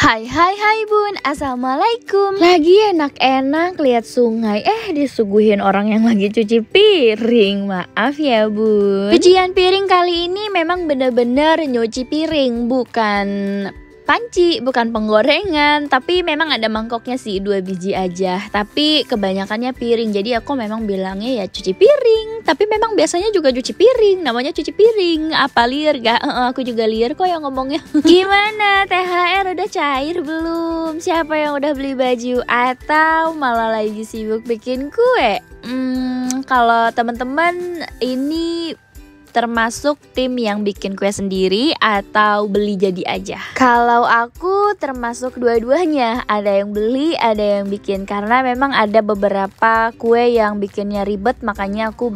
Hai hai hai bun, assalamualaikum. Lagi enak-enak lihat sungai, disuguhin orang yang lagi cuci piring. Maaf ya bun. Cucian piring kali ini memang bener-bener nyuci piring, bukan panci, bukan penggorengan. Tapi memang ada mangkoknya sih, 2 biji aja. Tapi kebanyakannya piring, jadi aku memang bilangnya ya cuci piring. Tapi memang biasanya juga cuci piring, namanya cuci piring. Apa liar gak? Aku juga liar kok yang ngomongnya. Gimana, THR udah cair belum? Siapa yang udah beli baju? Atau malah lagi sibuk bikin kue? Kalau teman-teman ini termasuk tim yang bikin kue sendiri atau beli jadi aja? Kalau aku termasuk dua-duanya, ada yang beli, ada yang bikin. Karena memang ada beberapa kue yang bikinnya ribet, makanya aku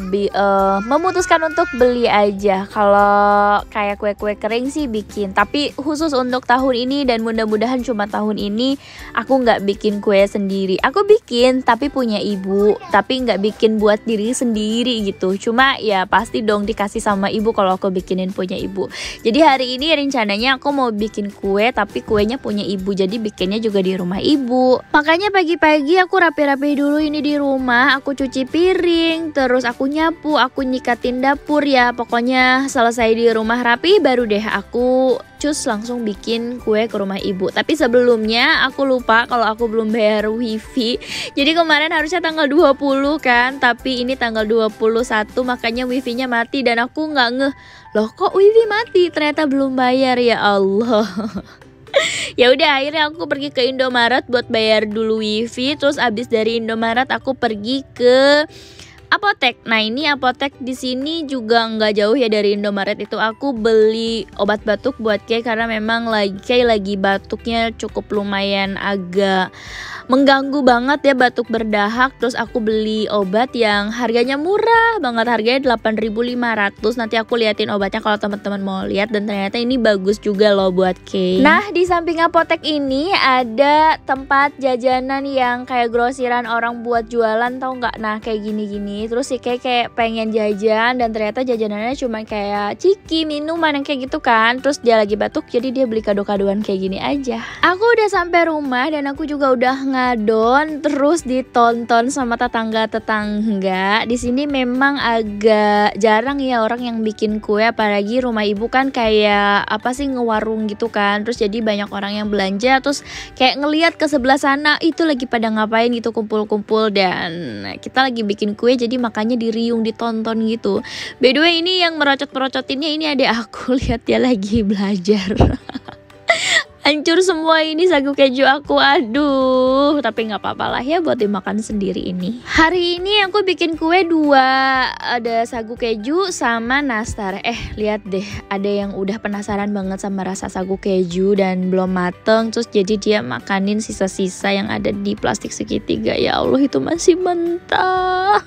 memutuskan untuk beli aja. Kalau kayak kue-kue kering sih bikin, tapi khusus untuk tahun ini dan mudah-mudahan cuma tahun ini aku nggak bikin kue sendiri. Aku bikin tapi punya ibu, tapi nggak bikin buat diri sendiri gitu. Cuma ya pasti dong dikasih sama ibu kalau aku bikinin punya ibu. Jadi hari ini rencananya aku mau bikin kue, tapi kuenya punya ibu, jadi bikinnya juga di rumah ibu. Makanya pagi-pagi aku rapi-rapi dulu ini di rumah. Aku cuci piring, terus aku nyapu, aku nyikatin dapur ya. Pokoknya selesai di rumah rapi, baru deh aku cus langsung bikin kue ke rumah ibu. Tapi sebelumnya aku lupa kalau aku belum bayar wifi. Jadi kemarin harusnya tanggal 20 kan, tapi ini tanggal 21, makanya wifi-nya mati dan aku nggak ngeh. Loh kok wifi mati? Ternyata belum bayar, ya Allah. Ya udah, akhirnya aku pergi ke Indomaret buat bayar dulu wifi. Terus abis dari Indomaret aku pergi ke apotek. Nah ini apotek di sini juga nggak jauh ya dari Indomaret itu. Aku beli obat batuk buat Kay karena memang lagi batuknya cukup lumayan agak mengganggu banget ya, batuk berdahak. Terus aku beli obat yang harganya murah banget, harganya 8.500. Nanti aku liatin obatnya kalau teman-teman mau lihat, dan ternyata ini bagus juga loh buat Kay. Nah di samping apotek ini ada tempat jajanan yang kayak grosiran orang buat jualan, tau nggak? Nah kayak gini-gini. Terus sih kayak pengen jajan, dan ternyata jajanannya cuma kayak ciki, minuman yang kayak gitu kan. Terus dia lagi batuk, jadi dia beli kado-kadoan kayak gini aja. Aku udah sampai rumah dan aku juga udah ngadon, terus ditonton sama tetangga-tetangga. Di sini memang agak jarang ya orang yang bikin kue, apalagi rumah ibu kan kayak apa sih, ngewarung gitu kan. Terus jadi banyak orang yang belanja, terus kayak ngelihat ke sebelah sana itu lagi pada ngapain gitu, kumpul-kumpul, dan kita lagi bikin kue, jadi makanya diriung, ditonton gitu. By the way, ini yang merocot-merocotinnya ini adik aku, lihat dia lagi belajar. Hancur semua ini sagu keju aku, aduh. Tapi nggak apa-apa lah ya, buat dimakan sendiri ini. Hari ini aku bikin kue 2, ada sagu keju sama nastar. Lihat deh, ada yang udah penasaran banget sama rasa sagu keju dan belum mateng. Terus jadi dia makanin sisa-sisa yang ada di plastik segitiga. Ya Allah, itu masih mentah.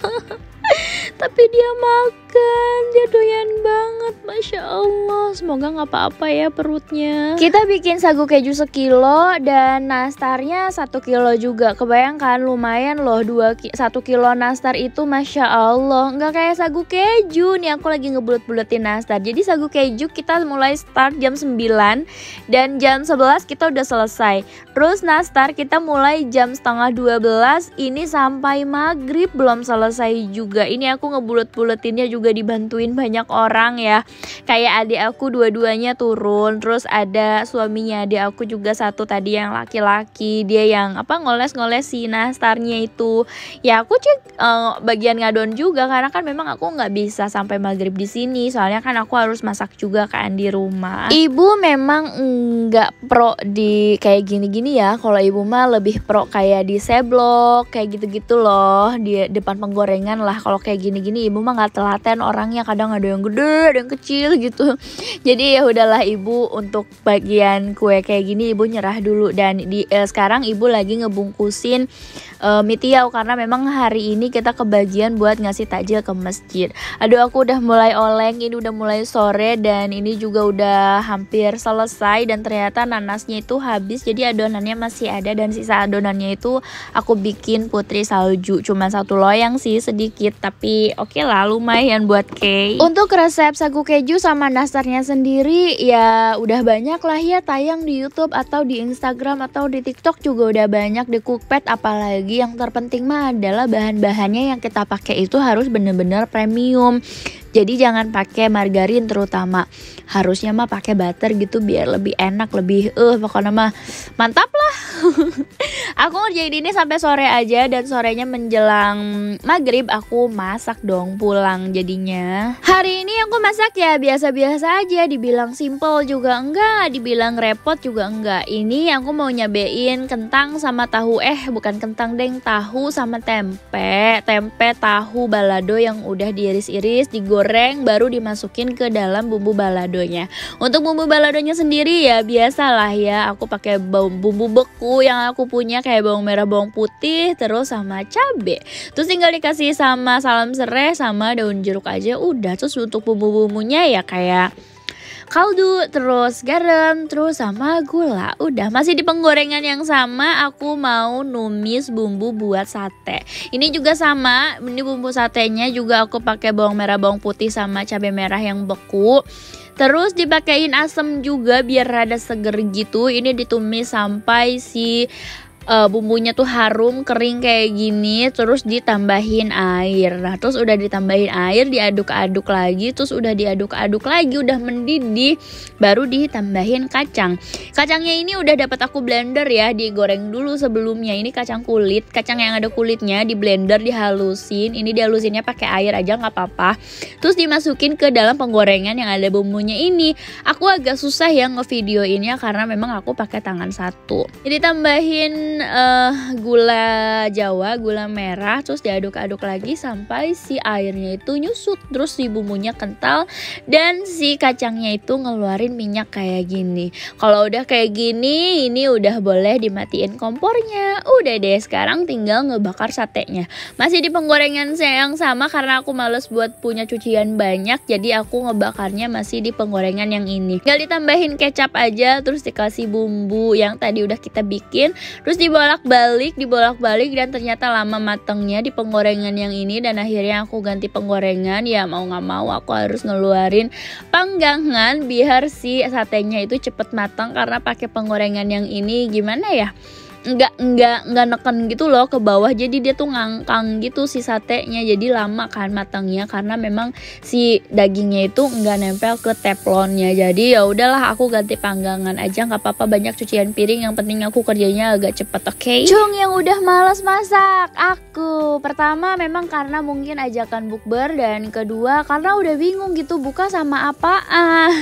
Tapi dia makan, dia doyan banget, Masya Allah. Semoga gak apa-apa ya perutnya. Kita bikin sagu keju 1 kilo dan nastarnya 1 kilo juga. Kebayangkan lumayan loh, 1 kilo nastar itu Masya Allah. Gak kayak sagu keju. Nih aku lagi ngebulet-buletin nastar. Jadi sagu keju kita mulai start jam 9 dan jam 11 kita udah selesai. Terus nastar kita mulai jam setengah 12, ini sampai maghrib belum selesai juga. Ini aku ngebulet-buletinnya juga dibantuin banyak orang ya. Kayak adik aku dua-duanya turun, terus ada suaminya adik aku juga satu tadi yang laki-laki, dia yang ngoles-ngoles si nastarnya itu. Ya aku cek bagian ngadon juga, karena kan memang aku nggak bisa sampai maghrib di sini, soalnya kan aku harus masak juga kan di rumah. Ibu memang nggak pro di kayak gini-gini ya. Kalau ibu mah lebih pro kayak di seblok kayak gitu-gitu loh, di depan penggorengan lah. Kalau kayak gini-gini ibu mah nggak telaten orangnya, kadang ada yang gede ada yang kecil gitu. Jadi ya udahlah, ibu untuk bagian kue kayak gini ibu nyerah dulu. Dan sekarang ibu lagi ngebungkusin mie tiaw, karena memang hari ini kita kebagian buat ngasih takjil ke masjid. Aduh, aku udah mulai oleng, ini udah mulai sore dan ini juga udah hampir selesai. Dan ternyata nanasnya itu habis, jadi adonannya masih ada, dan sisa adonannya itu aku bikin putri salju. Cuma 1 loyang sih, sedikit, tapi oke lah, lumayan kalian buat cake. Untuk resep sagu keju sama nastarnya sendiri ya udah banyak lah ya tayang di YouTube atau di Instagram atau di TikTok juga udah banyak di Cookpad. Apalagi yang terpenting mah adalah bahan-bahannya yang kita pakai itu harus bener-bener premium. Jadi jangan pakai margarin, terutama harusnya mah pakai butter gitu biar lebih enak, lebih pokoknya mah mantap lah. Aku ngerjain ini sampai sore aja, dan sorenya menjelang maghrib aku masak dong pulang jadinya. Hari ini aku masak ya biasa-biasa aja, dibilang simple juga enggak, dibilang repot juga enggak. Ini aku mau nyobain kentang sama tahu, bukan kentang deng, tahu sama tempe tahu balado yang udah diiris-iris, digoreng, baru dimasukin ke dalam bumbu baladonya. Untuk bumbu baladonya sendiri ya biasalah ya, aku pakai bumbu beku yang aku punya kayak bawang merah, bawang putih, terus sama cabe. Terus tinggal dikasih sama salam serai sama daun jeruk aja udah. Terus untuk bumbu-bumbunya ya kayak kaldu, terus garam, terus sama gula. Udah, masih di penggorengan yang sama aku mau numis bumbu buat sate. Ini juga sama, ini bumbu satenya juga aku pakai bawang merah, bawang putih sama cabai merah yang beku. Terus dipakein asam juga biar rada seger gitu. Ini ditumis sampai si bumbunya tuh harum kering kayak gini, terus ditambahin air. Nah terus udah ditambahin air, diaduk-aduk lagi, terus udah diaduk-aduk lagi, udah mendidih, baru ditambahin kacang. Kacangnya ini udah dapat aku blender ya, digoreng dulu sebelumnya. Ini kacang kulit, kacang yang ada kulitnya di blender, dihalusin. Ini dihalusinnya pakai air aja nggak apa-apa. Terus dimasukin ke dalam penggorengan yang ada bumbunya ini. Aku agak susah ya ngevideoinnya karena memang aku pakai tangan satu. Jadi tambahin gula jawa, gula merah, terus diaduk-aduk lagi sampai si airnya itu nyusut, terus si bumbunya kental dan si kacangnya itu ngeluarin minyak kayak gini. Kalau udah kayak gini, ini udah boleh dimatiin kompornya. Udah deh, sekarang tinggal ngebakar satenya. Masih di penggorengan yang sama karena aku males buat punya cucian banyak, jadi aku ngebakarnya masih di penggorengan yang ini. Tinggal ditambahin kecap aja, terus dikasih bumbu yang tadi udah kita bikin, terus dibolak-balik dan ternyata lama matangnya di penggorengan yang ini, dan akhirnya aku ganti penggorengan. Ya mau nggak mau aku harus ngeluarin panggangan biar si satenya itu cepet matang, karena pakai penggorengan yang ini gimana ya, nggak neken gitu loh ke bawah, jadi dia tuh ngangkang gitu si satenya, jadi lama kan matangnya karena memang si dagingnya itu nggak nempel ke teflonnya. Jadi ya udahlah aku ganti panggangan aja, nggak apa-apa banyak cucian piring, yang penting aku kerjanya agak cepet. Oke? Cung yang udah males masak aku. Pertama memang karena mungkin ajakan bukber, dan kedua karena udah bingung gitu buka sama apaan.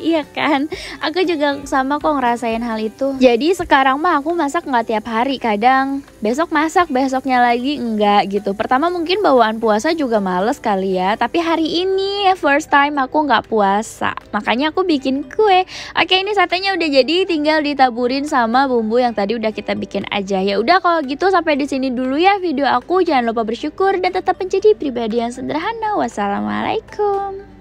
Iya kan, aku juga sama kok ngerasain hal itu. Jadi sekarang mah aku masak nggak tiap hari, kadang besok masak, besoknya lagi enggak gitu. Pertama mungkin bawaan puasa juga males kali ya, tapi hari ini first time aku nggak puasa, makanya aku bikin kue. Oke, ini satenya udah jadi, tinggal ditaburin sama bumbu yang tadi udah kita bikin aja. Ya udah kalau gitu sampai di sini dulu ya video aku. Jangan lupa bersyukur dan tetap menjadi pribadi yang sederhana. Wassalamualaikum.